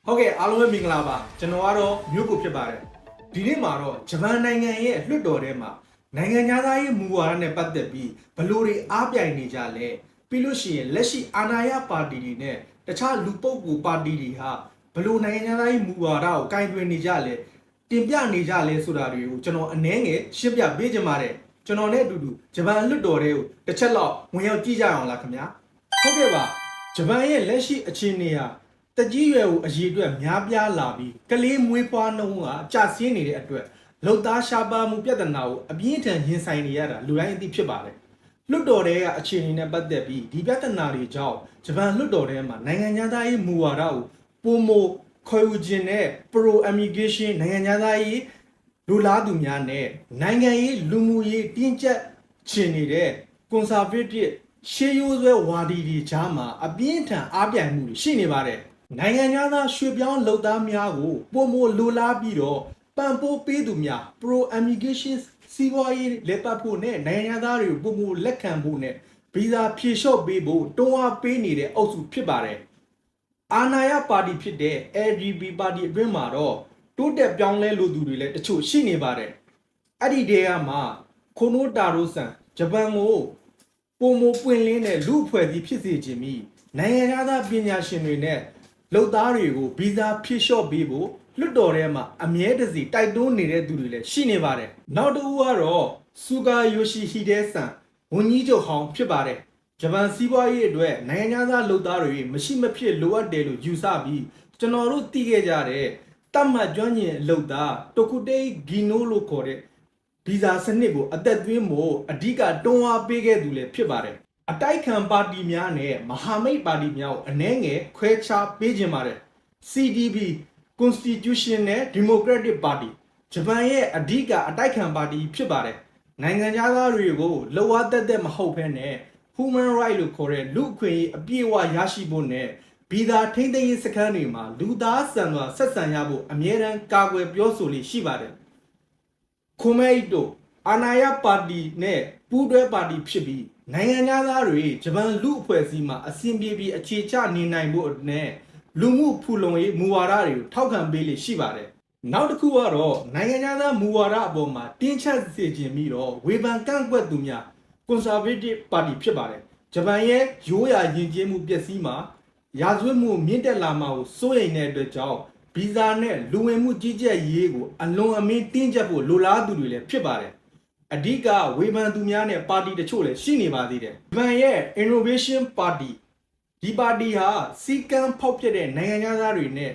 ဟုတ်ကဲ့အားလုံးပဲမင်္ဂလာပါကျွန်တော်ကတော့မြို့ကိုဖြစ်ပါတယ်ဒီနေ့မှာတော့ဂျပန်နိုင်ငံရဲ့လွှတ်တော်ထဲမှာနိုင်ငံသားရေးမူဝါဒနဲ့ပတ်သက်ပြီးဘလို့တွေအားပြိုင်နေကြလဲပြီးလို့ရှိရင်လက်ရှိအာဏာရပါတီတွေနဲ့တခြားလူပုဂ္ဂိုလ်ပါတီတွေဟာဘလို့နိုင်ငံသားရေးမူဝါဒကိုကင်တွယ်နေကြလဲတင်ပြနေကြလဲဆိုတာတွေကိုကျွန်တော်အနည်းငယ်ရှင်းပြပေးချင်ပါတယ်ကျွန်တော်နဲ့အတူတူဂျပန်လွှတ်တော်တွေကိုတစ်ချက်လောက်ဝင်ရောက်ကြည့်ကြအောင်လားခင်ဗျာဟုတ်ကဲ့ပါဂျပန်ရဲ့လက်ရှိအခြေအနေဟာတကြီးရွယ်ကိုအရေးအတွက်များပြားလာပြီးကလေးမွေးဖွားနှုန်းကကျဆင်းနေတဲ့အတွက်လုံသားရှားပါမှုပြဿနာကိုအပြင်းထန်ရင်ဆိုင်နေရတာလူတိုင်းအသိဖြစ်ပါတယ်။လွှတ်တော်တွေကအခြေအနေနဲ့ပတ်သက်ပြီးဒီပြဿနာတွေကြောင့်ဂျပန်လွှတ်တော်ထဲမှာနိုင်ငံသားရေးမူဝါဒကိုပုံမခေါ်ယူခြင်းနဲ့ pro immigration နိုင်ငံသားရေးလူလားသူများနဲ့နိုင်ငံရေးလူမှုရေးတင်းကျပ်ချင်နေတဲ့ conservative ရှေးရိုးဆွဲဝါဒီတွေကြားမှာအပြင်းထန်အားပြိုင်မှုတွေရှိနေပါတယ်။နိုင်ငံသားရွှေပြောင်းလုပ်သားများကိုပုံမလိုလားပြီးတော့ပံ့ပိုးပေးသူများ pro immigration စီးပွားရေးလက်ပတ်ဖို့နဲ့နိုင်ငံသားတွေကိုပုံမလက်ခံဖို့နဲ့ဗီဇာဖြေလျှော့ပေးဖို့တွန်းအားပေးနေတဲ့အုပ်စုဖြစ်ပါတယ်။အာဏာရပါတီဖြစ်တဲ့ LDP ပါတီအတွင်းမှာတော့တိုးတက်ပြောင်းလဲလိုသူတွေလည်းတချို့ရှိနေပါတယ်။အဲ့ဒီတဲကမှခိုနိုတာရိုဆန်ဂျပန်ကိုပုံမပွင့်လင်းတဲ့လူအဖွဲ့အစည်းဖြစ်စေခြင်းမိနိုင်ငံသားပညာရှင်တွေနဲ့လုပ်သားတွေကိုဗီဇာဖြေလျှော့ပေးဖို့လွှတ်တော်ထဲမှာအမြဲတစေတိုက်တွန်းနေတဲ့သူတွေလည်းရှိနေပါတယ်။နောက်တစ်ဦးကတော့ဆူဂါယိုရှိဟီဒဲဆန်ဝန်ကြီးချုပ်ဟောင်းဖြစ်ပါတယ်။ဂျပန်စီးပွားရေးအတွက်နိုင်ငံသားလုပ်သားတွေမရှိမဖြစ်လိုအပ်တယ်လို့ယူဆပြီးကျွန်တော်တို့သိခဲ့ကြတဲ့တတ်မှတ်ကျွမ်းကျင်လုပ်သားတိုကူတေးဂီနိုလို့ခေါ်တဲ့ဗီဇာစနစ်ကိုအသက်သွင်းဖို့အဓိကတွန်းအားပေးခဲ့သူလည်းဖြစ်ပါတယ်။အတိုက်ခံပါတီများနဲ့မဟာမိတ်ပါတီများကိုအနှဲငယ်ခွဲခြားပေးခြင်းပါတယ်။ CDP Constitutional Democratic Party ဂျပန်ရဲ့အဓိကအတိုက်ခံပါတီဖြစ်ပါတယ်။နိုင်ငံသားတွေကိုလောအားတက်တက်မဟုတ်ဘဲနဲ့ Human Rights လို့ခေါ်တဲ့လူ့အခွင့်အရေးအပြည့်အဝရရှိဖို့နဲ့ဗီဇာထိန်းသိမ်းရေးစခန်းတွေမှာလူသားဆန်စွာဆက်ဆံရဖို့အမြဲတမ်းကာကွယ်ပြောဆိုလေးရှိပါတယ်။ခိုမဲ့တိုအာဏာရပါတီနဲ့ပူးတွဲပါတီဖြစ်ပြီးနိုင်ငံသားတွေဂျပန်လူအဖွဲ့အစည်းမှာအစဉ်ပြေပြီးအခြေချနေနိုင်ဖို့နဲ့လူမှုဖူလုံရေးမူဝါဒတွေကိုထောက်ခံပေးလိရှိပါတယ်။နောက်တစ်ခုကတော့နိုင်ငံသားမူဝါဒအပေါ်မှာတင်းကျပ်စေခြင်းပြီးတော့ဝေဖန်ကန့်ကွက်သူများ conservative party ဖြစ်ပါတယ်။ဂျပန်ရဲ့ရိုးရာယဉ်ကျေးမှုပျက်စီးမှာရာဇဝတ်မှုမြင့်တက်လာမှာကိုစိုးရိမ်တဲ့အတွက်ကြောင့်ဗီဇာနဲ့လူဝင်မှုကြီးကြပ်ရေးကိုအလွန်အမင်းတင်းကျပ်ဖို့လိုလားသူတွေလည်းဖြစ်ပါတယ်။အဓိကဝေဖန်သူများနဲ့ပါတီတချို့လည်းရှိနေပါသေးတယ်။ဂျပန်ရဲ့ Innovation Party ဒီပါတီဟာစီကံဖောက်ပြတဲ့နိုင်ငံသားတွေနဲ့